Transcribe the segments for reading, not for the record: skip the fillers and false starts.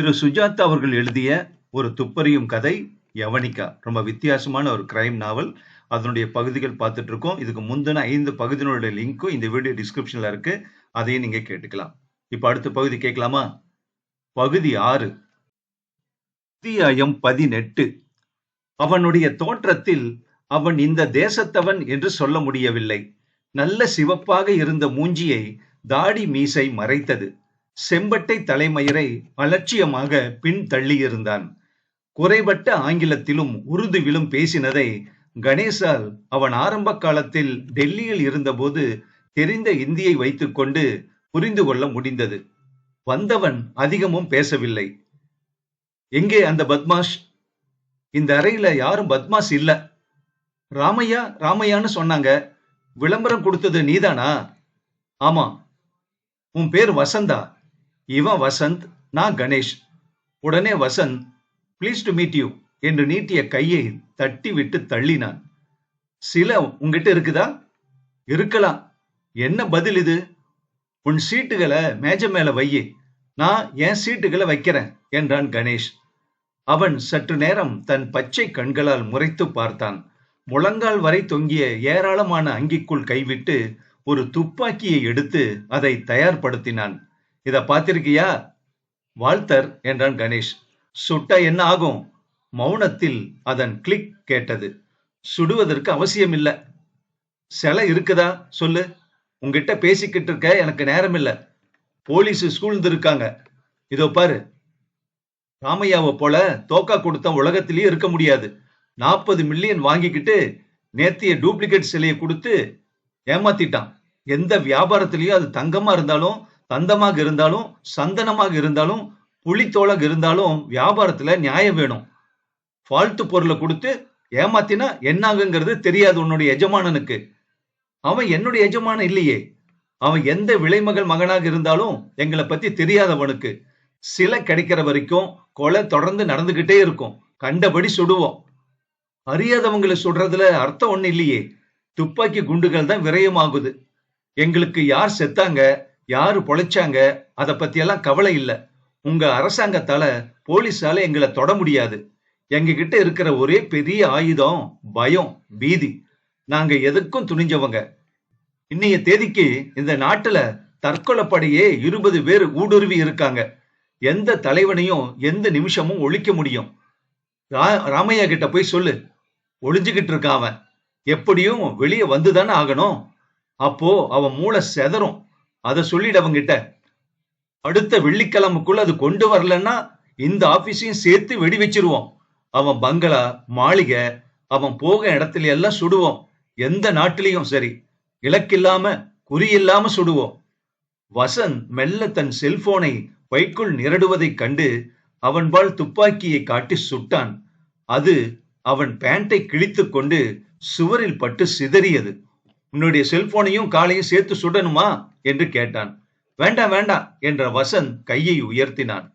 திரு சுஜாதா அவர்கள் எழுதிய ஒரு துப்பறியும் கதை யவனிகா. ரொம்ப வித்தியாசமான ஒரு கிரைம் நாவல். அதனுடைய பகுதிகள் பார்த்துட்டு இருக்கோம். இதுக்கு முந்தின 5 பகுதியினுடைய லிங்க்கும் இந்த வீடியோ டிஸ்கிரிப்ஷன்ல இருக்கு. அதையும் நீங்க கேட்டுக்கலாம். இப்ப அடுத்த பகுதி கேட்கலாமா? பகுதி 6, அத்தியாயம் 18. அவனுடைய தோற்றத்தில் அவன் இந்த தேசத்தவன் என்று சொல்ல முடியவில்லை. நல்ல சிவப்பாக இருந்த மூஞ்சியை தாடி மீசை மறைத்தது. செம்பட்டை தலைமயிரை அலட்சியமாக பின் தள்ளியிருந்தான். குறைபட்ட ஆங்கிலத்திலும் உருதுவிலும் பேசினதை கணேசால் அவன் ஆரம்ப காலத்தில் டெல்லியில் இருந்தபோது தெரிந்த இந்தியை வைத்துக்கொண்டு புரிந்து கொள்ள முடிந்தது. வந்தவன் அதிகமும் பேசவில்லை. எங்கே அந்த பத்மாஷ்? இந்த அறையில யாரும் பத்மாஷ் இல்ல. ராமையா ராமையான்னு சொன்னாங்க. விளம்பரம் கொடுத்தது நீதானா? ஆமா. உன் பேர் வசந்தா? இவன் வசந்த், நான் கணேஷ். உடனே Vasanth, please to meet you என்று நீட்டிய கையை தட்டி விட்டு தள்ளினான். சில உங்ககிட்ட இருக்குதா? இருக்கலாம். என்ன பதில் இது? உன் சீட்டுகளை மேஜை மேல வையே, நான் என் சீட்டுகளை வைக்கிறேன் என்றான் கணேஷ். அவன் சற்று நேரம் தன் பச்சை கண்களால் முறைத்து பார்த்தான். முழங்கால் வரை தொங்கிய ஏராளமான அங்கிக்குள் கைவிட்டு ஒரு துப்பாக்கியை எடுத்து அதை தயார்படுத்தினான். இத பார்த்திருக்கியா? வால்டர் என்றான் கணேஷ். சுட்டா என்ன ஆகும்? மௌனத்தில் அதன் கிளிக் கேட்டது. சுடுவதற்கு அவசியம் இல்ல. சிலை இருக்குதா சொல்லு. உங்ககிட்ட பேசிக்கிட்டு இருக்க எனக்கு நேரம் இல்ல. போலீஸ் சூழ்ந்து இருக்காங்க. இதோ பாரு. ராமையாவை போல தோக்கா கொடுத்த உலகத்திலேயே இருக்க முடியாது. 40 மில்லியன் வாங்கிக்கிட்டு நேத்திய டூப்ளிகேட் சிலையை கொடுத்து ஏமாத்திட்டான். எந்த வியாபாரத்திலயும் அது தங்கமா இருந்தாலும், தந்தமாக இருந்தாலும், சந்தனமாக இருந்தாலும், புலித்தோளாக இருந்தாலும் வியாபாரத்துல நியாயம் வேணும். ஃபால்ட்டு பொருளை கொடுத்து ஏமாத்தினா என்னாகுங்கிறது தெரியாது உன்னுடைய எஜமானனுக்கு. அவன் என்னுடைய எஜமானன் இல்லையே. அவன் எந்த விலைமகள் மகனாக இருந்தாலும் எங்களை பத்தி தெரியாதவனுக்கு. சிலை கிடைக்கிற வரைக்கும் கொலை தொடர்ந்து நடந்துகிட்டே இருக்கும். கண்டபடி சுடுவோம். அறியாதவங்களை சுடுறதுல அர்த்தம் ஒண்ணு இல்லையே. துப்பாக்கி குண்டுகள் தான் விரயமாகுது. எங்களுக்கு யார் செத்தாங்க, யாரு பொழைச்சாங்க, அதை பத்தியெல்லாம் கவலை இல்லை. உங்க அரசாங்கத்தால போலீஸால எங்களை தொட முடியாது. எங்க கிட்ட இருக்கிற ஒரே பெரிய ஆயுதம் பயம், பீதி. நாங்க எதுக்கும் துணிஞ்சவங்க. இன்னைய தேதிக்கு இந்த நாட்டுல தற்கொலைப்படையே 20 பேர் ஊடுருவி இருக்காங்க. எந்த தலைவனையும் எந்த நிமிஷமும் ஒழிக்க முடியும். ராமையா கிட்ட போய் சொல்லு. ஒளிஞ்சுகிட்டு இருக்கான் அவன். எப்படியும் வெளியே வந்துதானே ஆகணும். அப்போ அவன் மூளை செதறும். அதை சொல்லிடு அவங்கிட்ட. அடுத்த வெள்ளிக்கிழமைக்குள்ள அது கொண்டு வரலன்னா இந்த ஆபீஸையும் சேர்த்து வெடி வச்சிருவோம். அவன் பங்களா, மாளிகை, அவன் போக இடத்துல எல்லாம் சுடுவோம். எந்த நாட்டிலையும் சரி. இலக்கில்லாம குறியில்லாம சுடுவோம். வசந்த் மெல்ல தன் செல்போனை பைக்குள் நிரடுவதைக் கண்டு அவன்பால் துப்பாக்கியை காட்டி சுட்டான். அது அவன் பேண்டை கிழித்து கொண்டு சுவரில் பட்டு சிதறியது. உன்னுடைய செல்போனையும் காலையும் சேர்த்து சுடணுமா என்று கேட்டான். வேண்டாம் வேண்டாம் என்ற வசந்த் கையை உயர்த்தினான்.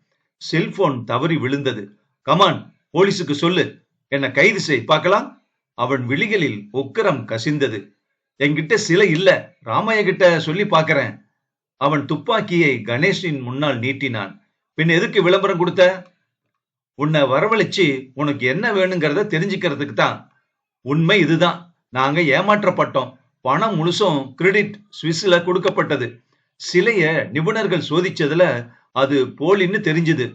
செல்போன் தவறி விழுந்தது. கமான், போலீஸுக்கு சொல்லு. என்ன கைது செய் பார்க்கலாம். அவன் விழிகளில் உக்கிரம் கசிந்தது. என்கிட்ட சிலை இல்ல. ராமையா கிட்ட சொல்லி பார்க்கிறேன். அவன் துப்பாக்கியை கணேஷின் முன்னால் நீட்டினான். பின் எதுக்கு விளம்பரம் கொடுத்த? உன்னை வரவழைச்சு உனக்கு என்ன வேணுங்கிறத தெரிஞ்சுக்கிறதுக்கு தான். உண்மை இதுதான். நாங்க ஏமாற்றப்பட்டோம். பணம் முழுசும் கிரெடிட் சுவிஸ்ல கொடுக்கப்பட்டது. சிலைய நிபுணர்கள் சோதிச்சதுல அது போலின்னு தெரிஞ்சது.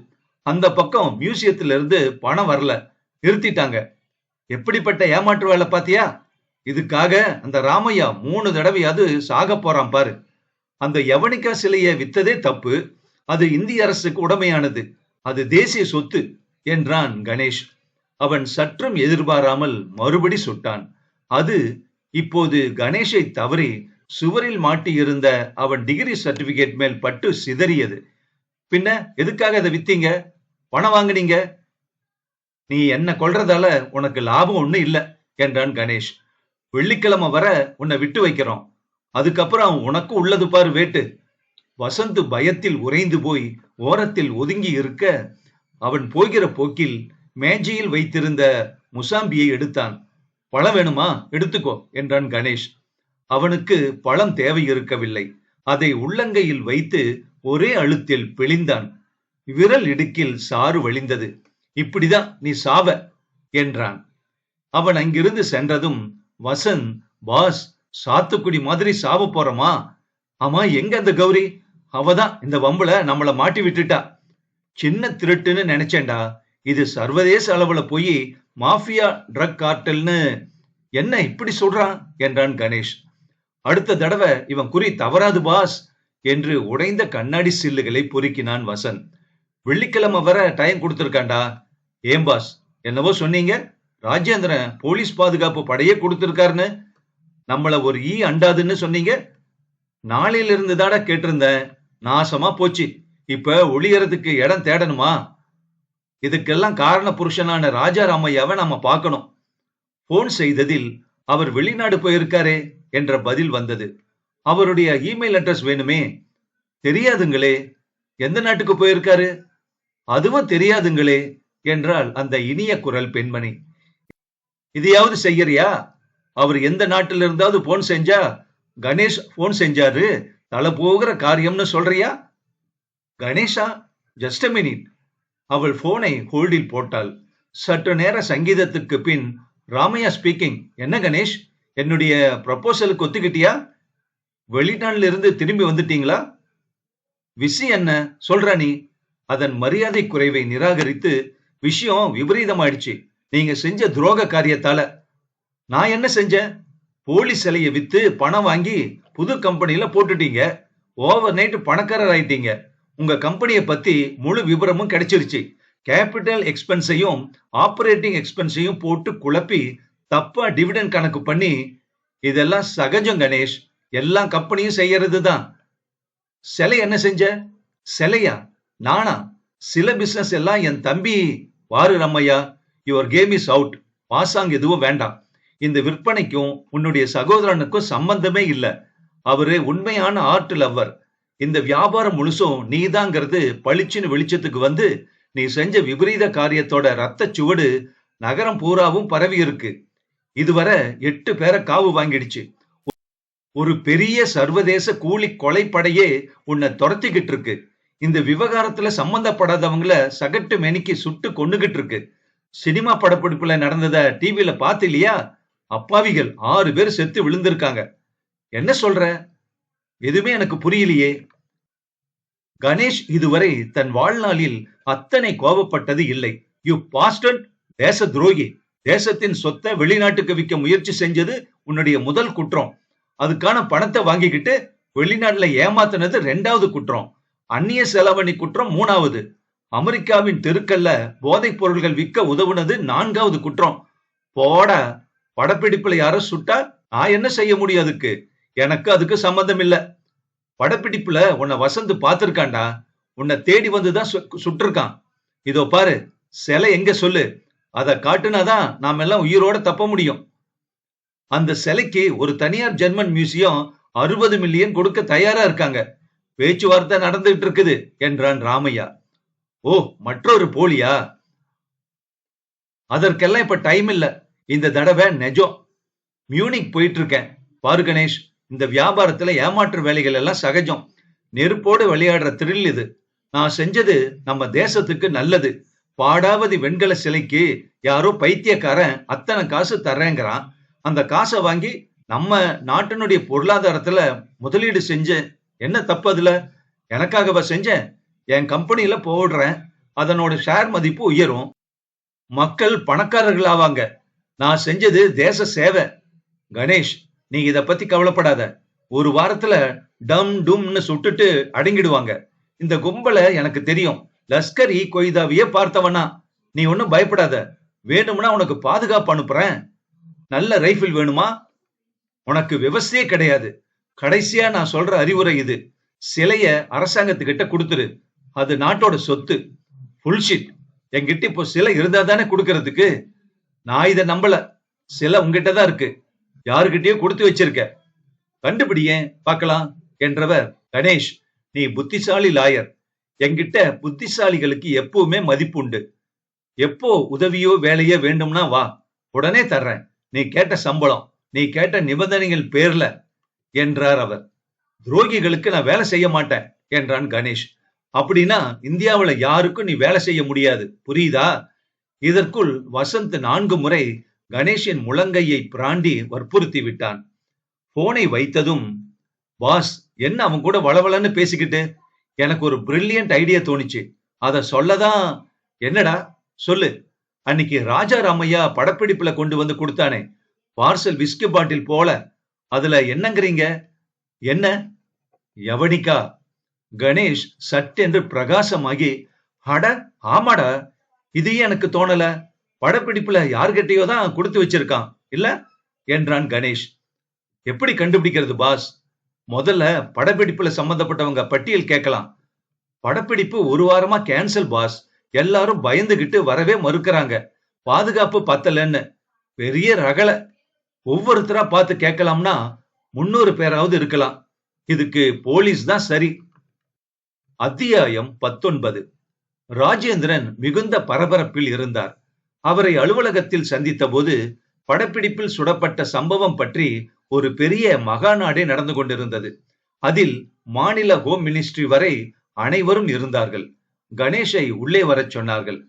அந்த பக்கம் மியூசியத்துல இருந்து பணம் வரல, நிறுத்திட்டாங்க. எப்படிப்பட்ட ஏமாற்று வேலை பாத்தியா? இதுக்காக அந்த ராமையா 3 தடவையாவது சாக போறான் பாரு. அந்த யவனிகா சிலைய வித்ததே தப்பு. அது இந்திய அரசுக்கு உடைமையானது. அது தேசிய சொத்து என்றான் கணேஷ். அவன் சற்றும் எதிர்பாராமல் மறுபடி சுட்டான். அது இப்போது கணேஷை தவறி சுவரில் மாட்டியிருந்த அவன் டிகிரி சர்டிபிகேட் மேல் பட்டு சிதறியது. பின்ன எதுக்காக அதை வித்தீங்க? பணம் வாங்குனீங்க. நீ என்ன கொல்றதால உனக்கு லாபம் ஒண்ணு இல்ல என்றான் கணேஷ். வெள்ளிக்கிழமை வர உன்னை விட்டு வைக்கிறோம். அதுக்கப்புறம் உனக்கு உள்ளது பாரு வேட்டு. வசந்த் பயத்தில் உறைந்து போய் ஓரத்தில் ஒதுங்கி இருக்க அவன் போகிற போக்கில் மேஜையில் வைத்திருந்த முசாம்பியை எடுத்தான். பழம் வேணுமா? எடுத்துக்கோ என்றான் கணேஷ். அவனுக்கு பழம் தேவை இருக்கவில்லை. அதை உள்ளங்கையில் வைத்து ஒரே அழுத்தில் பிழிந்தான். விரல் இடுக்கில் சாறு வழிந்தது. இப்படிதான் நீ சாவ என்றான். அவன் அங்கிருந்து சென்றதும் வசந்த், பாஸ், சாத்துக்குடி மாதிரி சாவ போறோமா? ஆமா, எங்க அந்த கௌரி? அவதான் இந்த வம்புல நம்மள மாட்டி விட்டுட்டா. சின்ன திருட்டுன்னு நினைச்சேன்டா, இது சர்வதேச அளவுல போய் மாஃபியா ட்ரக் கார்டல்னு என்ன இப்படி சொல்றான் என்றான் கணேஷ். அடுத்த தடவை இவன் குறி தவறாது பாஸ் என்று உடைந்த கண்ணாடி சில்லுகளை பொறுக்கினான் வசந்த். வெள்ளிக்கிழமை வர டைம் கொடுத்திருக்காண்டா. ஏன் பாஸ், என்னவோ சொன்னீங்க, ராஜேந்திரன் போலீஸ் பாதுகாப்பு படையே கொடுத்திருக்காருன்னு, நம்மள ஒரு அண்டாதுன்னு சொன்னீங்க. நாளையில இருந்து தாடா கேட்டிருந்தேன், நாசமா போச்சு. இப்ப ஒளியறதுக்கு இடம் தேடணுமா? இதுக்கெல்லாம் காரண புருஷனான ராஜாராமையாவை நாம பார்க்கணும். போன் செய்ததில் அவர் வெளிநாடு போயிருக்காரே என்ற பதில் வந்தது. அவருடைய இமெயில் அட்ரஸ் வேணுமே. தெரியாதுங்களே. எந்த நாட்டுக்கு போயிருக்காரு? அதுவும் தெரியாதுங்களே என்றால் அந்த இனிய குரல் பெண்மணி. இதையாவது செய்யறியா? அவர் எந்த நாட்டில இருந்தாவது போன் செஞ்சா, கணேஷ் போன் செஞ்சாரு, தலை போகிற காரியம்னு சொல்றியா? கணேஷா? Just a minute. அவள் போனை ஹோல்டில் போட்டாள். சற்று நேர சங்கீதத்துக்கு பின் ராமையா ஸ்பீக்கிங். என்ன கணேஷ், என்னுடைய ப்ரப்போசலுக்கு ஒத்துக்கிட்டியா? வெளிநாட்டில இருந்து திரும்பி வந்துட்டீங்களா? விஷயம் என்ன சொல்றா நீ? அதன் மரியாதை குறைவை நிராகரித்து, விஷயம் விபரீதமாயிடுச்சு. நீங்க செஞ்ச துரோக காரியத்தால. நான் என்ன செஞ்சேன்? போலி சிலையை வித்து பணம் வாங்கி புது கம்பெனில போட்டுட்டீங்க. ஓவர் நைட் பணக்காரர் ஆயிட்டீங்க. உங்க கம்பெனியை பத்தி முழு விவரமும் கிடைச்சிருச்சு. கேபிட்டல் எக்ஸ்பென்ஸையும் ஆபரேட்டிங் எக்ஸ்பென்ஸையும் போட்டு குழப்பி தப்பா டிவிடெண்ட் கணக்கு பண்ணி, இதெல்லாம் சகஜம் கணேஷ், எல்லா கம்பெனியும் செய்யறது தான். சிலை என்ன செஞ்ச? சிலையா? நானா? சில பிசினஸ் எல்லாம் என் தம்பி. வாரு ரம்மையா, யுவர் கேம் இஸ் அவுட். பாசாங் எதுவும் வேண்டாம். இந்த விற்பனைக்கும் உன்னுடைய சகோதரனுக்கும் சம்பந்தமே இல்ல. அவரு உண்மையான ஆர்ட் லவ்வர். இந்த வியாபாரம் முழுசும் நீதாங்கிறது பளிச்சுன்னு வெளிச்சத்துக்கு வந்து, நீ செஞ்ச விபரீத காரியத்தோட ரத்த சுவடு நகரம் பூராவும் பரவி இருக்கு. இதுவரை 8 பேரை காவு வாங்கிடுச்சு. ஒரு பெரிய சர்வதேச கூலி கொலைப்படையே உன்னை துரத்திக்கிட்டு இருக்கு. இந்த விவகாரத்துல சம்பந்தப்படாதவங்கள சகட்டு மெனிக்கு சுட்டு கொண்டுகிட்டு இருக்கு. சினிமா படப்பிடிப்புல நடந்தத டிவில பார்த்து இல்லையா? அப்பாவிகள் 6 பேர் செத்து விழுந்திருக்காங்க. என்ன சொல்ற? எதுவுமே எனக்கு புரியலையே. கணேஷ் இதுவரை தன் வாழ்நாளில் அத்தனை கோபப்பட்டது இல்லை. யூ பாஸ்டர்ட், தேச துரோகி. தேசத்தின் சொத்தை வெளிநாட்டுக்கு விற்க முயற்சி செஞ்சது உன்னுடைய முதல் குற்றம். அதுக்கான பணத்தை வாங்கிக்கிட்டு வெளிநாட்டுல ஏமாத்தினது 2வது குற்றம். அந்நிய செலவணி குற்றம் 3வது. அமெரிக்காவின் தெருக்கல்ல போதைப் பொருள்கள் விற்க உதவுனது 4வது குற்றம். போடா, படப்பிடிப்புல யாரோ சுட்டா நான் என்ன செய்ய முடியும்? எனக்கு அதுக்கு சம்பந்தம் இல்ல. படப்பிடிப்புல உன்னை வசந்த் பார்த்திருக்காண்டா. உன்னை தேடி வந்துதான் சுட்டிருக்கான். இதோ பாரு, சிலை எங்க சொல்லு, அதை காட்டுனாதான் நாம எல்லாம் உயிரோட தப்ப முடியும். அந்த சிலைக்கு ஒரு தனியார் ஜெர்மன் மியூசியம் 60 மில்லியன் கொடுக்க தயாரா இருக்காங்க. பேச்சுவார்த்தை நடந்துட்டு இருக்குது என்றான் ராமையா. ஓ, மற்றொரு போலியா? அதற்கெல்லாம் இப்ப டைம் இல்ல. இந்த தடவை நெஜம். மியூனிக் போயிட்டு இருக்கேன். பாரு கணேஷ், இந்த வியாபாரத்துல ஏமாற்று வேலைகள் எல்லாம் சகஜம். நெருப்போடு விளையாடுற த்ரில் இது. நான் செஞ்சது நம்ம தேசத்துக்கு நல்லது. பாடாவதி வெண்கல சிலைக்கு யாரோ பைத்தியக்காரன் அத்தனை காசு தர்றேங்கிறான். அந்த காசை வாங்கி நம்ம நாட்டினுடைய பொருளாதாரத்துல முதலீடு செஞ்ச என்ன தப்பு அதுல? எனக்காகவா செஞ்சேன்? என் கம்பெனியில போடுறேன். அதனோட ஷேர் மதிப்பு உயரும். மக்கள் பணக்காரர்கள் ஆவாங்க. நான் செஞ்சது தேச சேவை. கணேஷ், நீ இத பத்தி கவலைப்படாத. ஒரு வாரத்துல டம் டும்னு சுட்டுட்டு அடங்கிடுவாங்க. இந்த கும்பலை எனக்கு தெரியும். லஷ்கர் இ கொய்தாவையே பார்த்தவனா. நீ ஒன்னும் பயப்படாத. வேணும்னா உனக்கு பாதுகாப்பு அனுப்புறேன். நல்ல ரைபிள் வேணுமா? உனக்கு விவசாயே கிடையாது. கடைசியா நான் சொல்ற அறிவுரை இது. சிலைய அரசாங்கத்துக்கிட்ட கொடுத்துரு. அது நாட்டோட சொத்து. புல்ஷிட். என்கிட்ட இப்போ சிலை இருந்தா தானே கொடுக்கறதுக்கு. நான் இதை நம்பல. சிலை உங்ககிட்டதான் இருக்கு. யாருகிட்டயோ கொடுத்து வச்சிருக்க. கண்டுபிடியே பார்க்கலாம் என்றவர். கணேஷ், நீ புத்திசாலி லாயர். என்கிட்ட புத்திசாலிகளுக்கு எப்பவுமே மதிப்பு உண்டு. எப்போ உதவியோ வேலையோ வேண்டும்னா வா, உடனே தர்றேன். நீ கேட்ட சம்பளம், நீ கேட்ட நிபந்தனைகள் பேர்ல என்றார் அவர். துரோகிகளுக்கு நான் வேலை செய்ய மாட்டேன் என்றான் கணேஷ். அப்படின்னா இந்தியாவுல யாருக்கும் நீ வேலை செய்ய முடியாது, புரியுதா? இதற்குள் வசந்த் 4 முறை கணேஷின் முழங்கையை பிராண்டி வற்புறுத்தி விட்டான். போனை வைத்ததும், பாஸ், என்ன அவன் கூட வளவளன்னு பேசிக்கிட்டு? எனக்கு ஒரு பிரில்லியன்ட் ஐடியா தோணுச்சு, அத சொல்லதான். என்னடா, சொல்லு. அன்னைக்கு ராஜா ராமையா படப்பிடிப்புல கொண்டு வந்து கொடுத்தானே பார்சல் விஸ்கி பாட்டில் போல, அதுல என்னங்கிறீங்க? என்ன? யவனிகா. கணேஷ் சட்டென்று பிரகாசமாகி, அட ஆமாடா, இது எனக்கு தோணல. படப்பிடிப்புல யார்கிட்டயோ தான் கொடுத்து வச்சிருக்கான் இல்ல என்றான் கணேஷ். எப்படி கண்டுபிடிக்கிறது பாஸ்? முதல்ல படப்பிடிப்புல சம்பந்தப்பட்டவங்க பட்டியல் கேட்கலாம். படப்பிடிப்பு 1 வாரமா கேன்சல் பாஸ். எல்லாரும் பயந்துகிட்டு வரவே மறுக்கிறாங்க, பாதுகாப்பு பத்தலன்னு. பெரிய ரகல. ஒவ்வொருத்தரா பார்த்து கேட்கலாம்னா 300 பேராவது இருக்கலாம். இதுக்கு போலீஸ் தான் சரி. அத்தியாயம் 19. ராஜேந்திரன் மிகுந்த பரபரப்பில் இருந்தார். அவரை அலுவலகத்தில் சந்தித்த போது படப்பிடிப்பில் சுடப்பட்ட சம்பவம் பற்றி ஒரு பெரிய மகாநாடே நடந்து கொண்டிருந்தது. அதில் மாநில ஹோம் மினிஸ்ட்ரி வரை அனைவரும் இருந்தார்கள். கணேஷை உள்ளே வரச் சொன்னார்கள்.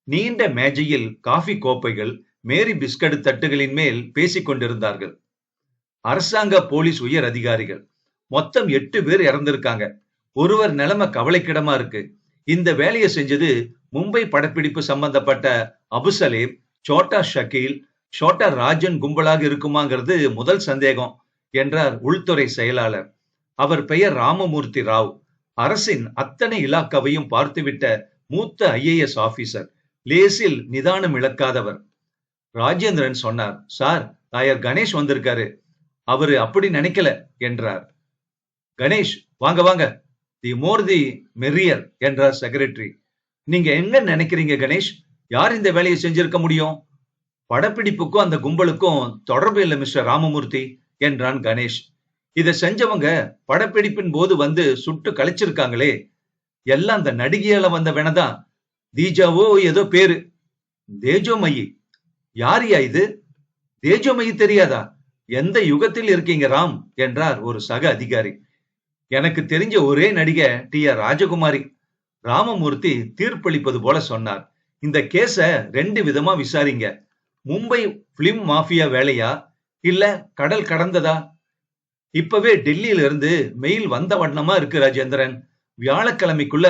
நீண்ட மேஜையில் காஃபி கோப்பைகள், மேரி பிஸ்கட் தட்டுகளின் மேல் பேசிக் கொண்டிருந்தார்கள். அரசாங்க போலீஸ் உயர் அதிகாரிகள் மொத்தம் 8 பேர் இறந்திருக்காங்க. ஒருவர் நிலைமை கவலைக்கிடமா இருக்கு. இந்த வேலையை செஞ்சது மும்பை படப்பிடிப்பு சம்பந்தப்பட்ட அபுசலேம், சோட்டா ஷக்கீல், சோட்டா ராஜன் கும்பலாக இருக்குமாங்கிறது முதல் சந்தேகம் என்றார் உள்துறை செயலாளர். அவர் பெயர் ராமமூர்த்தி ராவ். அரசின் அத்தனை இலாக்காவையும் பார்த்துவிட்ட மூத்த IAS ஆபீசர். லேசில் நிதானம் இழக்காதவர். ராஜேந்திரன் சொன்னார், சார், நாயர் கணேஷ் வந்திருக்காரு. அவரு அப்படி நினைக்கல என்றார். கணேஷ், வாங்க வாங்க, தி மோர் தி மெரியர் என்றார் செக்ரட்டரி. நீங்க எங்க நினைக்கிறீங்க கணேஷ்? யார் இந்த வேலையை செஞ்சிருக்க முடியும்? படப்பிடிப்புக்கும் அந்த கும்பலுக்கும் தொடர்பு இல்லை மிஸ்டர் ராமமூர்த்தி என்றான் கணேஷ். இதை செஞ்சவங்க படப்பிடிப்பின் போது வந்து சுட்டு கழிச்சிருக்காங்களே, எல்லாம் அந்த நடிகையால வந்த வேணதான். தீஜாவோ ஏதோ பேரு, தேஜோமயி. யாரியா இது? தேஜோமயி தெரியாதா? எந்த யுகத்தில் இருக்கீங்க ராம் என்றார் ஒரு சக அதிகாரி. எனக்கு தெரிஞ்ச ஒரே நடிகை TR ராஜகுமாரி. ராமமூர்த்தி தீர்ப்பளிப்பது போல சொன்னார். இந்த கேஸ 2 விதமா விசாரிங்க. மும்பை பிலிம் மாஃபியா வேலையா, இல்ல கடல் கடந்ததா? இப்பவே டெல்லியில இருந்து மெயில் வந்த வண்ணமா இருக்கு ராஜேந்திரன். வியாழக்கிழமைக்குள்ள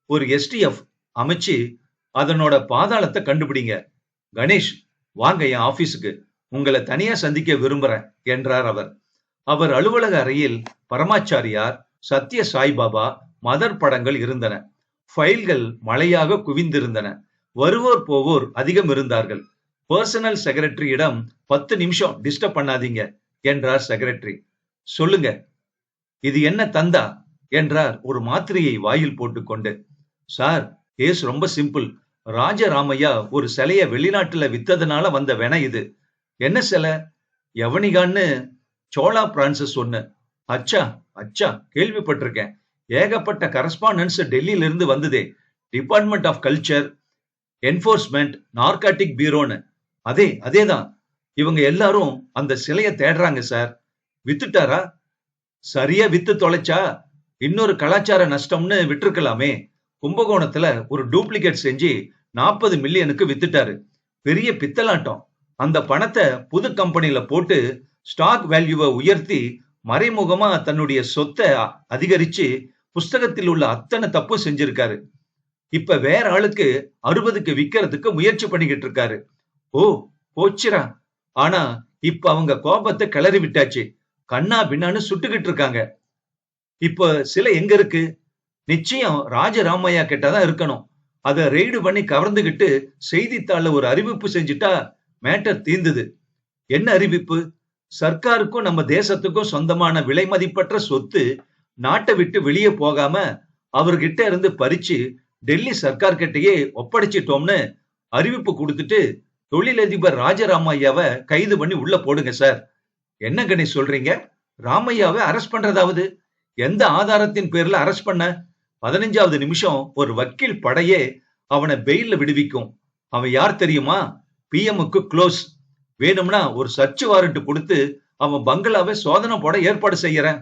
ஒரு STF அமைச்சு அதனோட பாதாளத்தை கண்டுபிடிங்க. கணேஷ், வாங்க என் ஆபீஸுக்கு, உங்களை தனியா சந்திக்க விரும்புறேன் என்றார் அவர். அவர் அலுவலக அறையில் பரமாச்சாரியார், சத்ய சாய்பாபா, மதர் படங்கள் இருந்தன. ஃபைல்கள் மழையாக குவிந்திருந்தன. வருவோர் போவோர் அதிகம் இருந்தார்கள். பர்சனல் செக்ரட்டரியிடம் 10 நிமிஷம் டிஸ்டர்ப் பண்ணாதீங்க என்றார் செக்ரட்டரி. சொல்லுங்க, இது என்ன தந்தா என்றார் ஒரு மாத்திரையை வாயில் போட்டுக்கொண்டு. சார், கேஸ் ரொம்ப சிம்பிள். ராஜராமையா ஒரு சிலைய வெளிநாட்டுல வித்ததுனால வந்த வென இது. என்ன சிலை? யவனிகான்னு சோழா பிரான்சஸ் ஒண்ணு. அச்சா அச்சா, கேள்விப்பட்டிருக்கேன். ஏகப்பட்ட கரஸ்பாண்டன்ஸ் டெல்லியில இருந்து வந்ததே. Department of culture, enforcement, narcotic பியூரோன்னு. அதேதான். இவங்க எல்லாரும் அந்த சிலைய தேடுறாங்க சார். வித்துட்டாரா? சரியா வித்து தொலைச்சா இன்னொரு கலாச்சார நஷ்டம்னு விட்டுருக்கலாமே. கும்பகோணத்துல ஒரு டூப்ளிகேட் செஞ்சு 40 மில்லியனுக்கு வித்துட்டாரு. பெரிய பித்தலாட்டம். அந்த பணத்தை புது கம்பெனில போட்டு ஸ்டாக் வேல்யூவை உயர்த்தி மறைமுகமா தன்னுடைய சொத்தை அதிகரிச்சு புஸ்தகத்தில் உள்ள அத்தனை தப்பும் செஞ்சிருக்காரு. இப்ப வேற ஆளுக்கு 60க்கு விக்கிறதுக்கு முயற்சி பண்ணிக்கிட்டு இருக்காரு. ஓ, போச்சுரா. ஆனா இப்ப அவங்க கோபத்தை கிளறி விட்டாச்சு. கண்ணா பின்னான்னு சுட்டுக்கிட்டு இருக்காங்க. இப்ப சிலை எங்க இருக்கு? நிச்சயம் ராஜராமையா கிட்டதான் இருக்கணும். அதை ரெய்டு பண்ணி கவர்ந்துகிட்டு செய்தித்தாள்ல ஒரு அறிவிப்பு செஞ்சுட்டா மேட்டர் தீர்ந்தது. என்ன அறிவிப்பு? சர்க்காருக்கும் நம்ம தேசத்துக்கும் சொந்தமான விலை மதிப்பற்ற சொத்து நாட்டை விட்டு வெளியே போகாம அவர்கிட்ட இருந்து பறிச்சு டெல்லி சர்க்கார் கிட்டயே ஒப்படைச்சிட்டோம்னு அறிவிப்பு கொடுத்துட்டு தொழிலதிபர் ராஜராமையாவை கைது பண்ணி உள்ள போடுங்க சார். என்ன கணேஷ் சொல்றீங்க? ராமையாவை அரெஸ்ட் பண்றதாவது? எந்த ஆதாரத்தின் பேர்ல அரெஸ்ட் பண்ண? 15வது நிமிஷம் ஒரு வக்கீல் படையே அவனை பெயில்ல விடுவிக்கும். அவன் யார் தெரியுமா? PM-க்கு க்ளோஸ். வேணும்னா ஒரு சர்ச் வாரண்ட் கொடுத்து அவன் பங்களாவை சோதனை போட ஏற்பாடு செய்யறேன்.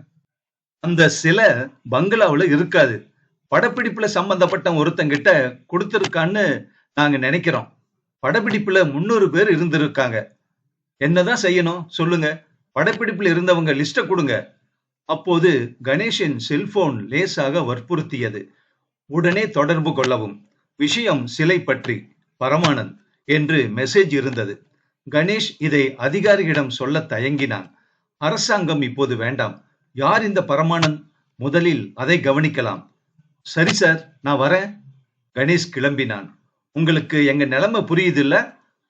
அந்த சிலை பங்களாவுல இருக்காது. படப்பிடிப்புல சம்பந்தப்பட்ட ஒருத்தங்கிட்ட கொடுத்திருக்கான்னு நாங்க நினைக்கிறோம். படப்பிடிப்புல 300 பேர் இருந்திருக்காங்க. என்னதான் செய்யணும் சொல்லுங்க? படப்பிடிப்புல இருந்தவங்க லிஸ்ட கொடுங்க. அப்போது கணேஷின் செல்போன் லேசாக வற்புறுத்தியது. உடனே தொடர்பு கொள்ளவும். விஷயம் சிலை பற்றி பரமானந்த் என்று மெசேஜ் இருந்தது. கணேஷ் இதை அதிகாரியிடம் சொல்ல தயங்கினான். அரசாங்கம் இப்போது வேண்டாம். யார் இந்த பரமானந்த்? முதலில் அதை கவனிக்கலாம். சரி சார், நான் வரேன். கணேஷ் கிளம்பினான். உங்களுக்கு எங்க நிலைமை புரியுது இல்ல?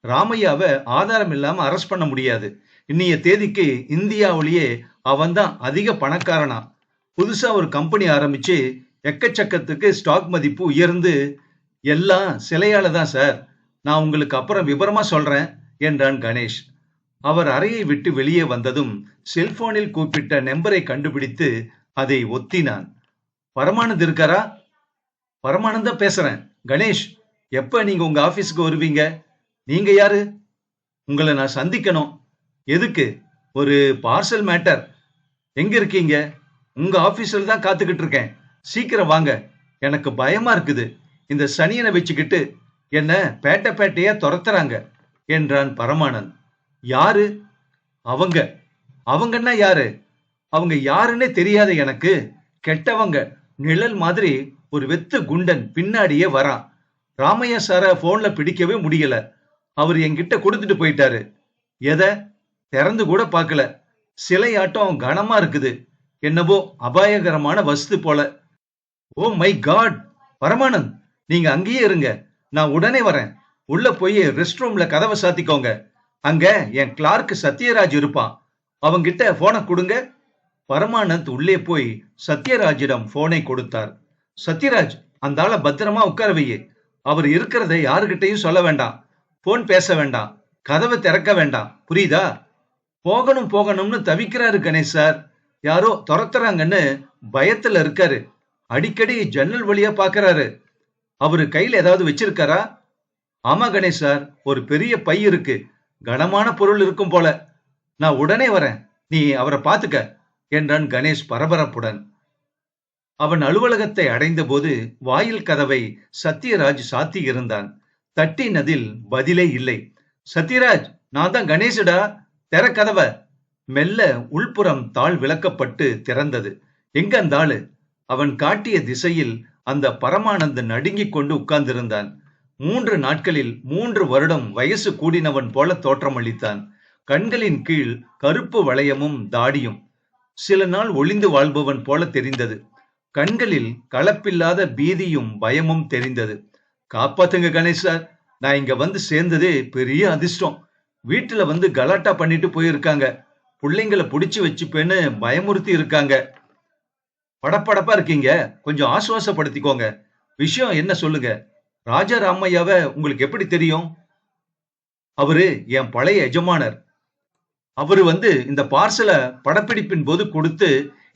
ராமையாவை ஆதாரம் இல்லாம அரெஸ்ட் பண்ண முடியாது. இன்னைய தேதிக்கு இந்தியாவிலேயே அவன்தான் அதிக பணக்காரனா. புதுசா ஒரு கம்பெனி ஆரம்பிச்சு எக்கச்சக்கத்துக்கு ஸ்டாக் மதிப்பு உயர்ந்து எல்லாம் சிலையால தான் சார். நான் உங்களுக்கு அப்புறம் விவரமா சொல்றேன் என்றான் கணேஷ். அவர் அறையை விட்டு வெளியே வந்ததும் செல்போனில் கூப்பிட்ட நம்பரை கண்டுபிடித்து அதை ஒத்தினான். பரமானந்த் இருக்காரா? பரமானந்தா பேசுறேன். கணேஷ், எப்ப நீங்க உங்க ஆபீஸ்க்கு வருவீங்க? நீங்க யாரு? உங்களை நான் சந்திக்கணும். எதுக்கு? ஒரு பார்சல் மேட்டர். எங்க இருக்கீங்க? உங்க ஆபீஸ்ல தான் காத்துக்கிட்டு இருக்கேன். சீக்கிரம் வாங்க. எனக்கு பயமா இருக்குது. இந்த சனியனை வச்சுக்கிட்டு என்ன பேட்ட பேட்டையா துரத்துறாங்க என்றான் பரமானந்த். யாரு அவங்க? அவங்கன்னா யாரு? அவங்க யாருன்னே தெரியாத எனக்கு. கெட்டவங்க. நிழல் மாதிரி ஒரு வெத்து குண்டன் பின்னாடியே வரான். ராமையா சார போன்ல பிடிக்கவே முடியல. அவர் என்கிட்ட கொடுத்துட்டு போயிட்டாரு. எதை? திறந்து கூட பார்க்கல. சிலையாட்டம் கனமா இருக்குது. என்னவோ அபாயகரமான வஸ்து போல. Oh my God! பரமானந்த், நீங்க அங்கேயே இருங்க. நான் உடனே வரேன். உள்ள போய் ரெஸ்ட் ரூம்ல கதவை சாத்திக்கோங்க. அங்க என் கிளார்க் சத்யராஜ் இருப்பான். அவங்கிட்ட போனை கொடுங்க. பரமானந்த் உள்ளே போய் சத்யராஜிடம் போனை கொடுத்தார். சத்யராஜ், அந்த ஆளை பத்திரமா உட்கார வையே. அவர் இருக்கிறத யாருகிட்டையும் சொல்ல வேண்டாம். போன் பேச வேண்டாம். கதவை திறக்க வேண்டாம். புரியுதா? போகணும் போகணும்னு தவிக்கிறாரு கணேஷ் சார். யாரோ துரத்துறாங்கன்னு பயத்துல இருக்காரு. அடிக்கடி ஜன்னல் வழியா பாக்குறாரு. அவரு கையில ஏதாவது வச்சிருக்காரா? ஆமா கணேஷ் சார், ஒரு பெரிய பை இருக்கு. கனமான பொருள் இருக்கும் போல. நான் உடனே வரேன். நீ அவரை பாத்துக்க என்றான் கணேஷ் பரபரப்புடன். அவன் அலுவலகத்தை அடைந்த போது வாயில் கதவை சத்யராஜ் சாத்தி இருந்தான். தட்டினதில் பதிலே இல்லை. சத்யராஜ், நான் தான் கணேஷடா. திற கதவை. மெல்ல உள்புறம் தாள் விளக்கப்பட்டு திறந்தது. எங்க அந்த ஆளு? அவன் காட்டிய திசையில் அந்த பரமானந்த் நடுங்கிக் கொண்டு உட்கார்ந்திருந்தான். 3 நாட்களில் 3 வருடம் வயசு கூடினவன் போல தோற்றமளித்தான். கண்களின் கீழ் கருப்பு வளையமும் தாடியும். சில நாள் ஒளிந்து வாழ்பவன் போல தெரிந்தது. கண்களில் கலப்பில்லாத பீதியும் பயமும் தெரிந்தது. காப்பாத்துங்க கணேஷ் சார், நான் இங்க வந்து சேர்ந்ததே பெரிய அதிர்ஷ்டம். வீட்டுல வந்து கலாட்டா பண்ணிட்டு போயிருக்காங்க. பிள்ளைங்களை புடிச்சு வச்சுப்பேன்னு பயமுறுத்தி இருக்காங்க. படப்படப்பா இருக்கீங்க, கொஞ்சம் ஆசுவாசப்படுத்திக்கோங்க. விஷயம் என்ன சொல்லுங்க. ராஜா ராமையாவ உங்களுக்கு எப்படி தெரியும்? அவரு என் பழைய எஜமானர். அவரு வந்து இந்த பார்சல படப்பிடிப்பின் போது கொடுத்து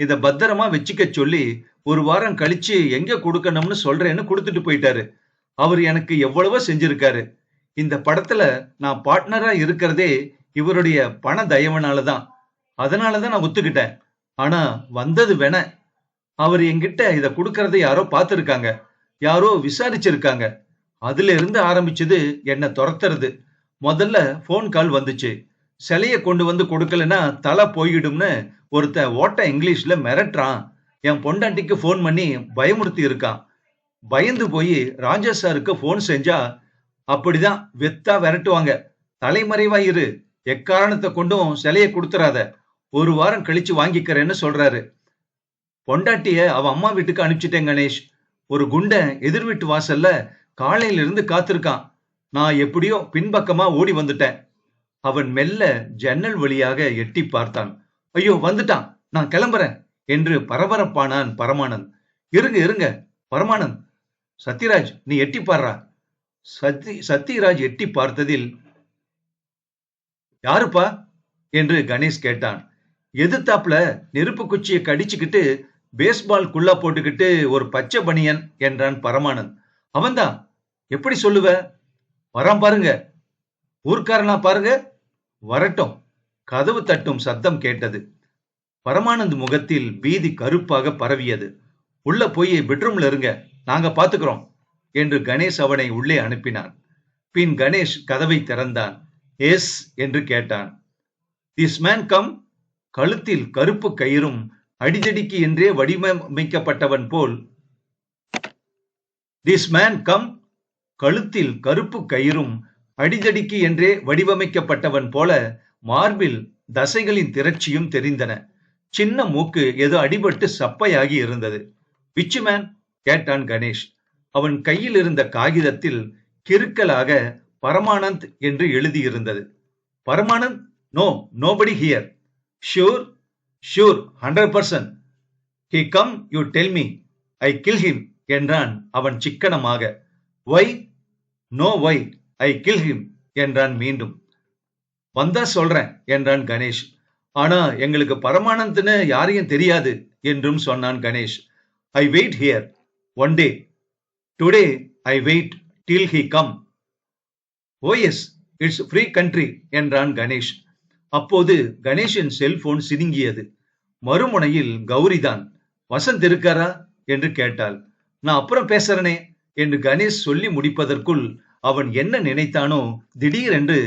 இத பத்திரமா வச்சுக்க சொல்லி 1 வாரம் கழிச்சு எங்க கொடுக்கணும்னு சொல்றேன்னு கொடுத்துட்டு போயிட்டாரு. அவர் எனக்கு எவ்வளவோ செஞ்சிருக்காரு. இந்த படத்துல நான் பார்ட்னரா இருக்கிறதே இவருடைய பண தயவுனாலதான். அதனாலதான் நான் ஒத்துக்கிட்டேன். ஆனா வந்தது வேண. அவர் என்கிட்ட இத கொடுக்கறத யாரோ பார்த்திருக்காங்க. யாரோ விசாரிச்சிருக்காங்க. அதுல இருந்து ஆரம்பிச்சது என்ன துரத்துறது. முதல்ல போன் கால் வந்துச்சு. சிலைய கொண்டு வந்து கொடுக்கலன்னா தலை போயிடும்னு ஒருத்த ஓட்ட இங்கிலீஷ்ல மிரட்டுறான். என் பொண்டாட்டிக்கு போன் பண்ணி பயமுறுத்தி இருக்கான். பயந்து போய் ராஜா சாருக்கு போன் செஞ்சா அப்படிதான் வெத்தா விரட்டுவாங்க. தலைமறைவா இரு, எக்காரணத்தை கொண்டும் சிலைய கொடுத்துறாத, 1 வாரம் கழிச்சு வாங்கிக்கிறேன்னு சொல்றாரு. பொண்டாட்டிய அவ அம்மா வீட்டுக்கு அனுப்பிச்சிட்டேன் கணேஷ். ஒரு குண்டன் எதிர் வீட்டு வாசல்ல காலையில இருந்து காத்திருக்கான். நான் எப்படியோ பின்பக்கமா ஓடி வந்துட்டேன். அவன் மெல்ல ஜன்னல் வழியாக எட்டி பார்த்தான். ஐயோ வந்துட்டான், நான் கிளம்புறேன் என்று பரபரப்பானான் பரமானந்த். இருங்க இருங்க பரமானந்த், சத்யராஜ் நீ எட்டி பாடுறா. சத்யராஜ் எட்டி பார்த்ததில் யாருப்பா என்று கணேஷ் கேட்டான். எதிர்த்தாப்புல நெருப்பு குச்சியை கடிச்சுக்கிட்டு பேஸ்பால் குள்ளா போட்டுக்கிட்டு ஒரு பச்சை பனியன் என்றான் பரமானந்த். அவன்தான். எப்படி சொல்லுவ? வரான் பாருங்க. ஊர்க்காரனா பாருங்க. வரட்டும். கதவு தட்டும் சத்தம் கேட்டது. பரமானந்த் முகத்தில் பீதி கருப்பாக பரவியது. உள்ள போய் பெட்ரூம்ல இருங்க, நாங்க பாத்துக்கிறோம் என்று கணேஷ் அவனை உள்ளே அனுப்பினான். பின் கணேஷ் கதவை திறந்தான். எஸ் என்று கேட்டான். This man come? கழுத்தில் கருப்பு கயிறும் அடிதடிக்கு என்றே வடிவமைக்கப்பட்டவன் போல் திஸ் மேன் கம் கழுத்தில் கருப்பு கயிறும் அடிதடிக்கு என்றே வடிவமைக்கப்பட்டவன் போல மார்பில் தசைகளின் திரட்சியும் தெரிந்தன. சின்ன மூக்கு ஏதோ அடிபட்டு சப்பையாகி இருந்தது. விச்சு மேன்? கேட்டான் கணேஷ். அவன் கையில் இருந்த காகிதத்தில் கிறுக்கலாக பரமானந்த் என்று எழுதியிருந்தது. Paramanand? No, nobody here. Sure? Sure, 100%. He come, you tell me. I kill him என்றான் அவன் சிக்கனமாக. Why? No why, I kill him என்றான் மீண்டும். வந்தா சொல்றேன் என்றான் கணேஷ். ஆனா எங்களுக்கு பரமானந்த்னு யாரையும் தெரியாது என்றும் சொன்னான் Ganesh. I wait here one day. Today I wait till he come. Oh yes, it's free country என்றான் கணேஷ். அப்போது கணேஷின் செல்போன் சினுங்கியது. மறுமுனையில் கௌரிதான். வசந்த் இருக்காரா என்று கேட்டாள். நான் அப்புறம் பேசுறனே என்று கணேஷ் சொல்லி முடிப்பதற்குள் அவன் என்ன நினைத்தானோ திடீரென்று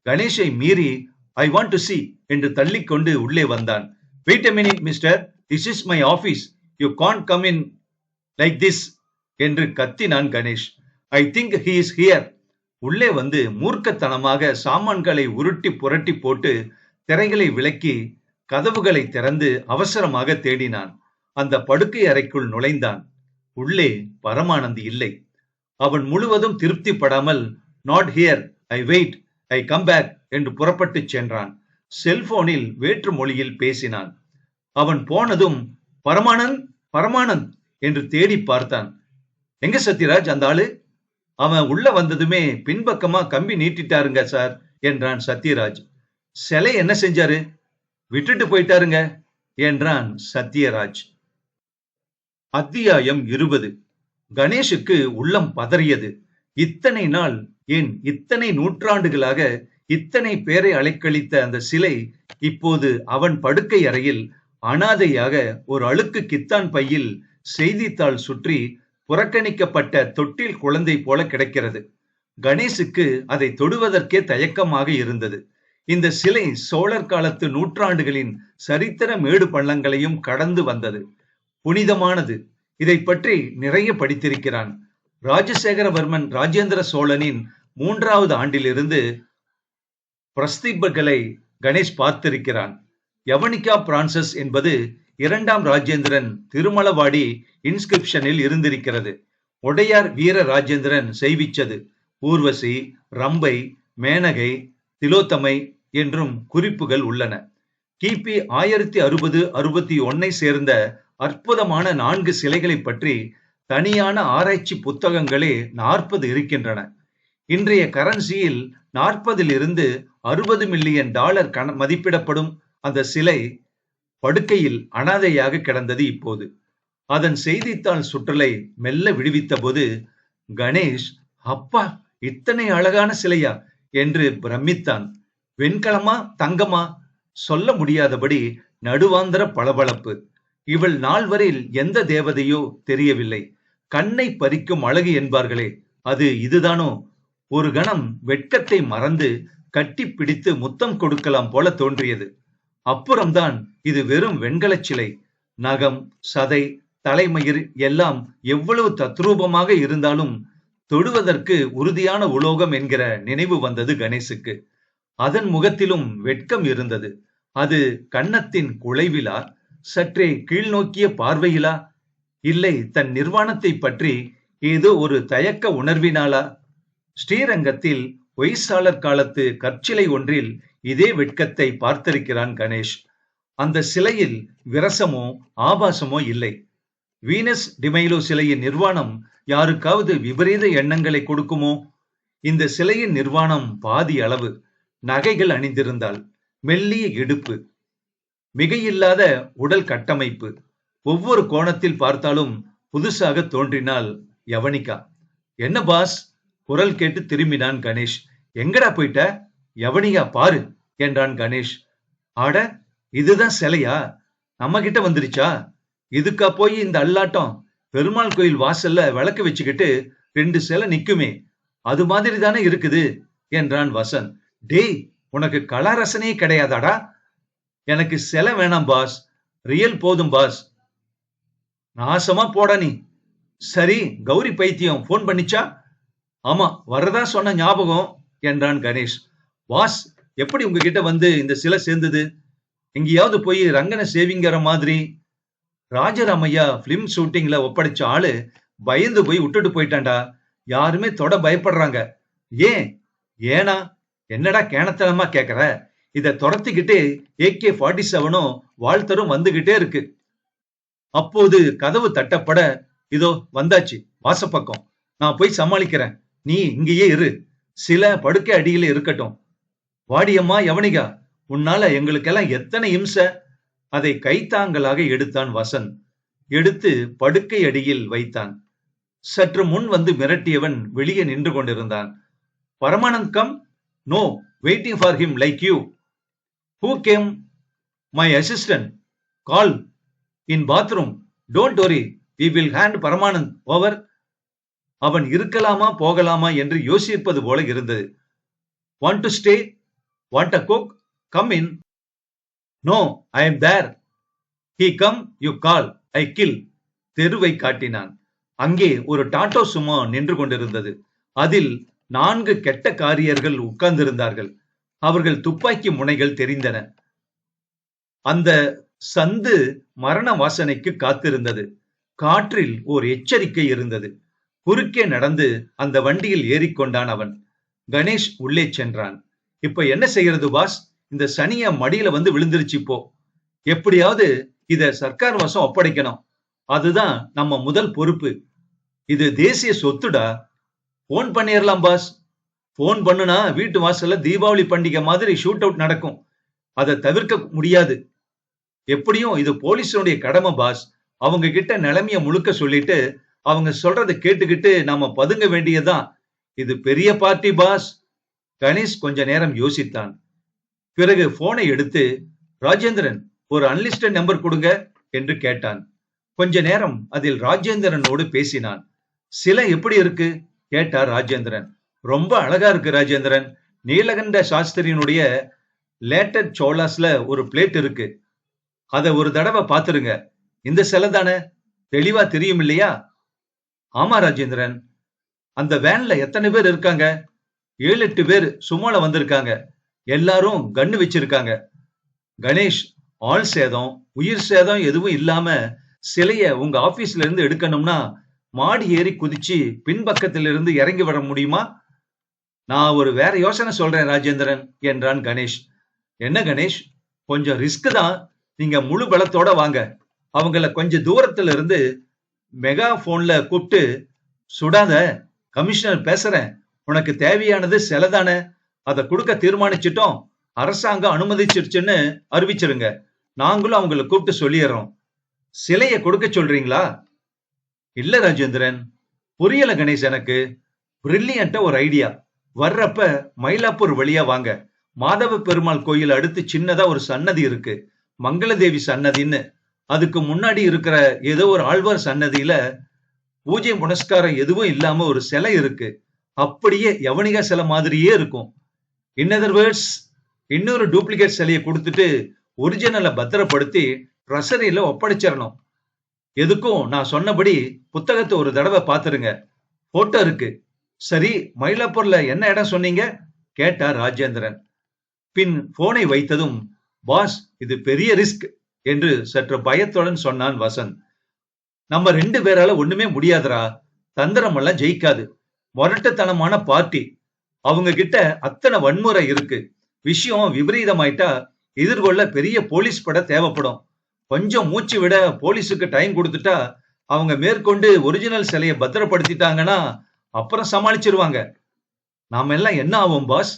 கணேஷை மீறி ஐ வாண்ட் டு see என்று தள்ளிக்கொண்டு உள்ளே வந்தான். Wait a minute mister, this is my office. You can't come in like this என்று கத்தினான் Ganesh. I think he is here. உள்ளே வந்து மூர்க்கத்தனமாக சாமான்களை உருட்டி புரட்டி போட்டு திரைகளை விலக்கி கதவுகளை திறந்து அவசரமாக தேடினான். அந்த படுக்கை அறைக்குள் நுழைந்தான். உள்ளே பரமானந்த் இல்லை. அவன் முழுவதும் திருப்திப்படாமல் not here, I wait, I come back என்று புறப்பட்டு சென்றான். செல்போனில் வேற்று மொழியில் பேசினான். அவன் போனதும் பரமானந்த், பரமானந்த் என்று தேடி பார்த்தான். எங்க சத்யராஜ் அந்த ஆளு? அவன் உள்ள வந்ததுமே பின்பக்கமா கம்பி நீட்டிட்டாருங்க சார் என்றான் சத்யராஜ். சிலை என்ன செஞ்சாரு? விட்டுட்டு போயிட்டாருங்க என்றான் சத்யராஜ். அத்தியாயம் 20. கணேஷுக்கு உள்ளம் பதறியது. இத்தனை நாள், ஏன் இத்தனை நூற்றாண்டுகளாக இத்தனை பேரை அலைக்கழித்த அந்த சிலை இப்போது அவன் படுக்கை அறையில் அனாதையாக ஒரு அழுக்கு கித்தான் பையில் செய்தித்தாள் சுற்றி புறக்கணிக்கப்பட்ட தொட்டில் குழந்தை போல கிடக்கிறது. கணேசுக்கு அதை தொடுவதற்கே தயக்கமாக இருந்தது. இந்த சிலை சோழர் காலத்து நூற்றாண்டுகளின் சரித்திர மேடு பள்ளங்களையும் கடந்து வந்தது. புனிதமானது. இதை பற்றி நிறைய படித்திருக்கிறான். ராஜசேகரவர்மன் ராஜேந்திர சோழனின் 3வது ஆண்டிலிருந்து பிரஸ்திபர்களை கணேஷ் பார்த்திருக்கிறான். யவனிகா பிரான்சஸ் என்பது 2ஆம் ராஜேந்திரன் திருமலவாடி இன்ஸ்கிரிப்ஷனில் இருந்திருக்கிறது. உடையார் வீர ராஜேந்திரன் செய்விச்சது. ஊர்வசி, ரம்பை, மேனகை, திலோத்தமை என்றும் குறிப்புகள் உள்ளன. கிபி 1060-61 சேர்ந்த அற்புதமான 4 சிலைகளை பற்றி தனியான ஆராய்ச்சி புத்தகங்களே 40 இருக்கின்றன. இன்றைய கரன்சியில் 40 60 மில்லியன் டாலர் மதிப்பிடப்படும் அந்த சிலை படுக்கையில் அனாதையாக கிடந்தது. இப்போது அதன் செய்தித்தாள் சுற்றலை மெல்ல விடுவித்த போது கணேஷ், அப்பா, இத்தனை அழகான சிலையா என்று பிரமித்தான். வெண்கலமா தங்கமா? சொல்ல முடியாதபடி நடுவாந்திர பளபளப்பு. இவள் நால்வரில் எந்த தேவதையோ தெரியவில்லை. கண்ணை பறிக்கும் அழகு என்பார்களே, அது இதுதானோ? ஒரு கணம் வெட்கத்தை மறந்து கட்டி பிடித்து முத்தம் கொடுக்கலாம் போல தோன்றியது. அப்புறம்தான் இது வெறும் வெண்கலச் சிலை. நகம், சதை, தலைமயிர் எல்லாம் எவ்வளவு தத்ரூபமாக இருந்தாலும் தொடுவதற்கு உறுதியான உலோகம் என்கிற நினைவு வந்தது கணேசுக்கு. அதன் முகத்திலும் வெட்கம் இருந்தது. அது கன்னத்தின் குழைவிலா, சற்றே கீழ்நோக்கிய பார்வையிலா, இல்லை தன் நிர்வாணத்தை பற்றி ஏதோ ஒரு தயக்க உணர்வினாலா? ஸ்ரீரங்கத்தில் ஒய்சாளர் காலத்து கற்சிலை ஒன்றில் இதே வெட்கத்தை பார்த்திருக்கிறான் கணேஷ். அந்த சிலையில் விரசமோ ஆபாசமோ இல்லை. வீனஸ் டிமைலோ சிலையின் நிர்வாணம் யாருக்காவது விபரீத எண்ணங்களை கொடுக்குமோ? இந்த சிலையின் நிர்வாணம் பாதி அளவு. நகைகள் அணிந்திருந்தாள். மெல்லிய இடுப்பு, மிகையில்லாத உடல் கட்டமைப்பு. ஒவ்வொரு கோணத்தில் பார்த்தாலும் புதுசாக தோன்றினாள் யவனிகா. என்ன பாஸ்? குரல் கேட்டு திரும்பினான் கணேஷ். எங்கடா போயிட்ட? யவனிகா பாரு என்றான் கணேஷ். ஆட, இதுதான் சிலையா? நம்ம கிட்ட வந்துருச்சா? இதுக்கா போய் இந்த அல்லாட்டம்? பெருமாள் கோயில் வாசல்ல விளக்கு வச்சுக்கிட்டு 2 சிலை நிக்குமே, அது மாதிரி தானே இருக்குது என்றான் வசந்த். டேய், உனக்கு கலா ரசனையே கிடையாதாடா? எனக்கு சிலை வேணாம் பாஸ், ரியல் போதும் பாஸ். நாசமா போடா நீ. சரி, கௌரி பைத்தியம் போன் பண்ணிச்சா? ஆமா, வரதா சொன்ன ஞாபகம் என்றான் கணேஷ். பாஸ், எப்படி உங்ககிட்ட வந்து இந்த சிலை சேர்ந்தது? எங்கேயாவது போய் ரங்கனை சேவிங்கிற மாதிரி? ராஜராமையா பிலிம் ஷூட்டிங்ல ஒப்படைச்ச ஆளு பயந்து போய் விட்டுட்டு போயிட்டான்டா. யாருமே தொட பயப்படுறாங்க. ஏன்? ஏனா? என்னடா கேணத்தனமா கேக்குற? இத துரத்திக்கிட்டு AK-47ம் வால்டரும் வந்துகிட்டே இருக்கு. அப்போது கதவு தட்டப்பட, இதோ வந்தாச்சு வாசப்பக்கம், நான் போய் சமாளிக்கிறேன், நீ இங்கேயே இரு, சில படுக்கை அடியில இருக்கட்டும். வாடியம்மா யவனிகா, உன்னால எங்களுக்கெல்லாம் எத்தனை இம்சை. அதை கைத்தாங்கலாக எடுத்தான் வசந்த். எடுத்து படுக்கை அடியில் வைத்தான். சற்று முன் வந்து மிரட்டியவன் வெளியே நின்று கொண்டிருந்தான். Paramanand come? No, waiting for him like you. Who came? My assistant. Call in bathroom. Don't worry, we will hand Paramanand over. அவன் இருக்கலாமா போகலாமா என்று யோசிப்பது போல இருந்தது. Want to stay? Want a cook? Come in. No, I am there. He come, you call, I kill. தெருவை காட்டினான். அங்கே ஒரு டாட்டோ சும்மா நின்று கொண்டிருந்தது. அதில் 4 கெட்ட காரியர்கள் உட்கார்ந்திருந்தார்கள். அவர்கள் துப்பாக்கி முனைகள் தெரிந்தன. அந்த சந்து மரண வாசனைக்கு காத்திருந்தது. காற்றில் ஓர் எச்சரிக்கை இருந்தது. குறுக்கே நடந்து அந்த வண்டியில் ஏறிக்கொண்டான் அவன். கணேஷ் உள்ளே சென்றான். இப்ப என்ன செய்யறது பாஸ்? இந்த சனிய மடியில வந்து விழுந்துருச்சு. இப்போ எப்படியாவது இத சர்க்கார் வசம் ஒப்படைக்கணும். அதுதான் நம்ம முதல் பொறுப்பு. இது தேசிய சொத்துடா. போன் பண்ணிடலாம் பாஸ். போன் பண்ணுனா வீட்டு வாசல்ல தீபாவளி பண்டிகை மாதிரி ஷூட் அவுட் நடக்கும். அதை தவிர்க்க முடியாது. எப்படியும் இது போலீஸனுடைய கடமை பாஸ். அவங்க கிட்ட நிலைமைய முழுக்க சொல்லிட்டு அவங்க சொல்றதை கேட்டுக்கிட்டு நாம பதுங்க வேண்டியதுதான். இது பெரிய பார்ட்டி பாஸ். கணேஷ் கொஞ்ச நேரம் யோசித்தான். பிறகு போனை எடுத்து, ராஜேந்திரன், ஒரு அன்லிஸ்டட் நம்பர் கொடுங்க என்று கேட்டான். கொஞ்ச நேரம் அதில் ராஜேந்திரனோடு பேசினான். சிலை எப்படி இருக்கு கேட்டார் ராஜேந்திரன். ரொம்ப அழகா இருக்கு ராஜேந்திரன். நீலகண்ட சாஸ்திரியினுடைய லேட்டட் சோலாஸ்ல ஒரு பிளேட் இருக்கு. அத ஒரு தடவை பாத்துருங்க. இந்த சிலை தானே? தெளிவா தெரியும் இல்லையா? ஆமா ராஜேந்திரன். அந்த வேன்ல எத்தனை பேர் இருக்காங்க? 7-8 பேர் சும்மால வந்திருக்காங்க. எல்லாரும் கன்னு வச்சிருக்காங்க. கணேஷ், ஆள் சேதம் உயிர் சேதம் எதுவும் இல்லாம சிலைய உங்க ஆபீஸ்ல இருந்து எடுக்கணும்னா மாடி ஏறி குதிச்சு பின்பக்கத்திலிருந்து இறங்கி வர முடியுமா? நான் ஒரு வேற யோசனை சொல்றேன் ராஜேந்திரன் என்றான் கணேஷ். என்ன கணேஷ்? கொஞ்சம் ரிஸ்க் தான். நீங்க முழு பலத்தோட வாங்க. அவங்கள கொஞ்சம் தூரத்துல இருந்து மெகா போன்ல கூப்பிட்டு, சுடாத, கமிஷனர் பேசுறேன், உனக்கு தேவையானது சிலைதானே, அதை கொடுக்க தீர்மானிச்சிட்டோம், அரசாங்கம் அனுமதிச்சிருச்சுன்னு அறிவிச்சிருங்க. நாங்களும் அவங்களை கூப்பிட்டு சொல்லிடுறோம். சிலைய கொடுக்க சொல்றீங்களா? இல்ல ராஜேந்திரன், புரியல கணேஷ். எனக்கு பிரில்லியண்டா ஒரு ஐடியா. வர்றப்ப மயிலாப்பூர் வழியா வாங்க. மாதவ பெருமாள் கோயில் அடுத்து சின்னதா ஒரு சன்னதி இருக்கு, மங்களதேவி சன்னதின்னு. அதுக்கு முன்னாடி இருக்கிற ஏதோ ஒரு ஆழ்வார் சன்னதியில பூஜை புனஸ்காரம் எதுவும் இல்லாம ஒரு சிலை இருக்கு. அப்படியே யவனிகா சிலை மாதிரியே இருக்கும். இன் அதர் வேர்ட்ஸ், இன்னொரு டூப்ளிகேட் சிலையை கொடுத்துட்டு ஒரிஜினலை பத்திரப்படுத்தி ட்ரெஷரியில ஒப்படைச்சிடணும். எதுக்கும் நான் சொன்னபடி புத்தகத்தை ஒரு தடவை பாத்துருங்க. போட்டோ இருக்கு. சரி, மயிலாப்பூர்ல என்ன இடம் சொன்னீங்க கேட்டார் ராஜேந்திரன். பின் போனை வைத்ததும், பாஸ், இது பெரிய ரிஸ்க் என்று சற்று பயத்துடன் சொன்னான் வசந்த். நம்ம 2 பேரால ஒண்ணுமே முடியாதுரா. தந்திரம் எல்லாம் ஜெயிக்காது. முரட்டுத்தனமான பார்ட்டி. அவங்க கிட்ட அத்தனை வன்முறை இருக்கு. விஷயம் விபரீதமாயிட்டா எதிர்கொள்ள பெரிய போலீஸ் பட தேவைப்படும். கொஞ்சம் மூச்சு விட போலீஸுக்கு டைம் கொடுத்துட்டா அவங்க மேற்கொண்டு ஒரிஜினல் சிலையை பத்திரப்படுத்திட்டாங்கன்னா அப்புறம் சமாளிச்சிருவாங்க. நாம எல்லாம் என்ன ஆவோம் பாஸ்?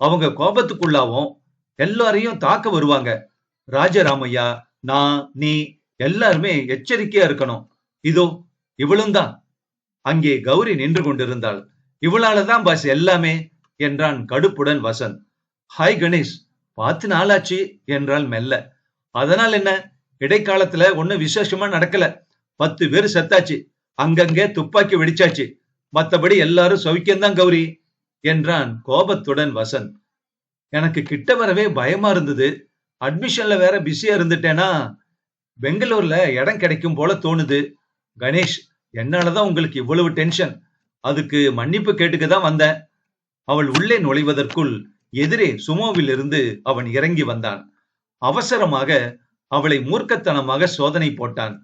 அவங்க கோபத்துக்குள்ளாவும், எல்லாரையும் தாக்க வருவாங்க. ராஜராமையா, நான், நீ எல்லாருமே எச்சரிக்கையா இருக்கணும். இதோ இவளும் தான். அங்கே கௌரி நின்று கொண்டிருந்தாள். இவளாலதான் பாஸ் எல்லாமே என்றான் கடுப்புடன் வசந்த். ஹாய் கணேஷ், 10 நாளாச்சு என்றாள் மெல்ல. அதனால் என்ன? இடைக்காலத்துல ஒன்னும் விசேஷமா நடக்கல. 10 பேர் செத்தாச்சு. அங்கங்கே துப்பாக்கி வெடிச்சாச்சு. மத்தபடி எல்லாரும் சௌக்கியம்தான் கௌரி என்றான் கோபத்துடன் வசந்த். எனக்கு கிட்ட வரவே பயமா இருந்தது. அட்மிஷன்ல வேற பிஸியா இருந்துட்டேனா பெங்களூர்ல இடம் கிடைக்கும் போல தோணுது. கணேஷ், என்னாலதான் உங்களுக்கு இவ்வளவு டென்ஷன். அதுக்கு மன்னிப்பு கேட்டுக்கதான் வந்தேன். அவள் உள்ளே நுழைவதற்குள் எதிரே சுமோவில் இருந்து அவன் இறங்கி வந்தான். அவசரமாக அவளை மூர்க்கத்தனமாக சோதனை போட்டான்.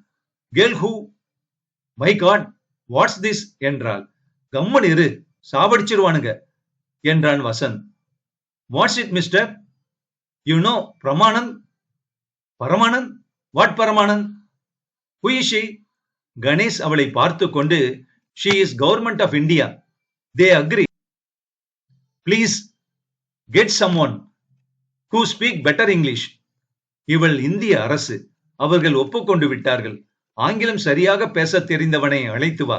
Girl who, my god, what's this என்றாள். கம்மன் இரு, சாவடிச்சிருவானுங்க என்றான் Vasant. What's it mister? You know Pramanand? Paramanand? What Paramanand? Who is she? Ganesh அவளை பார்த்து கொண்டு, she is government of India. They agree. Please get someone who speak better English. இவள் இந்திய அரசு. அவர்கள் ஒப்புக்கொண்டு விட்டார்கள். ஆங்கிலம் சரியாக பேச தெரிந்தவனை அழைத்து வா.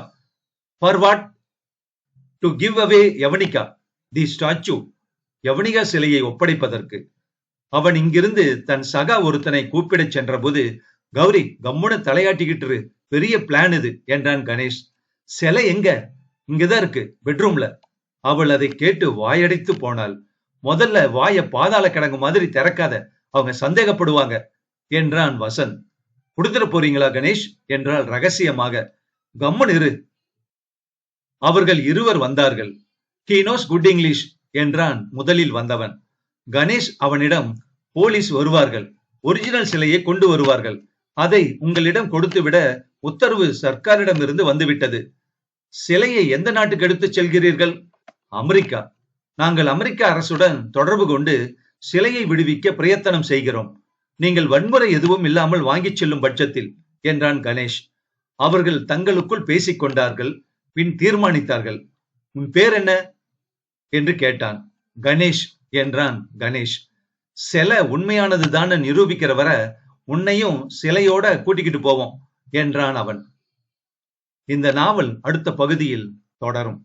For what? To give away Yavanika, the statue. Yavanika சிலையை ஒப்படைப்பதற்கு. அவன் இங்கிருந்து தன் சகா ஒருத்தனை கூப்பிடச் சென்றபோது, கௌரி கம்முன்னு தலையாட்டிக்கிட்டு, பெரிய பிளான் இது என்றான் கணேஷ். சிலை எங்க? இங்கதான் இருக்கு, பெட்ரூம்ல. அவள் அதை கேட்டு வாயடைத்து போனாள். முதல்ல வாய பாதாள கிடங்கு மாதிரி திறக்காத, அவங்க சந்தேகப்படுவாங்க என்றான் வசந்த். கொடுத்துட போறீங்களா கணேஷ் என்றால் ரகசியமாக. கம்மன் இரு. அவர்கள் இருவர் வந்தார்கள். ஹீ நோஸ் குட் இங்கிலீஷ் என்றான் முதலில் வந்தவன். கணேஷ் அவனிடம், போலீஸ் வருவார்கள், ஒரிஜினல் சிலையை கொண்டு வருவார்கள். அதை உங்களிடம் கொடுத்துவிட உத்தரவு சர்க்காரிடம் இருந்து வந்துவிட்டது. சிலையை எந்த நாட்டுக்கு எடுத்து செல்கிறீர்கள்? அமெரிக்கா. நாங்கள் அமெரிக்க அரசுடன் தொடர்பு கொண்டு சிலையை விடுவிக்க பிரயத்தனம் செய்கிறோம். நீங்கள் வன்முறை எதுவும் இல்லாமல் வாங்கிச் செல்லும் பட்சத்தில் என்றான் கணேஷ். அவர்கள் தங்களுக்குள் பேசிக் கொண்டார்கள். பின் தீர்மானித்தார்கள். உன் பேர் என்ன என்று கேட்டான். கணேஷ் என்றான் கணேஷ். சிலை உண்மையானதுதான் நிரூபிக்கிற வர உன்னையும் சிலையோட கூட்டிக்கிட்டு போவோம் என்றான் அவன். இந்த நாவல் அடுத்த பகுதியில் தொடரும்.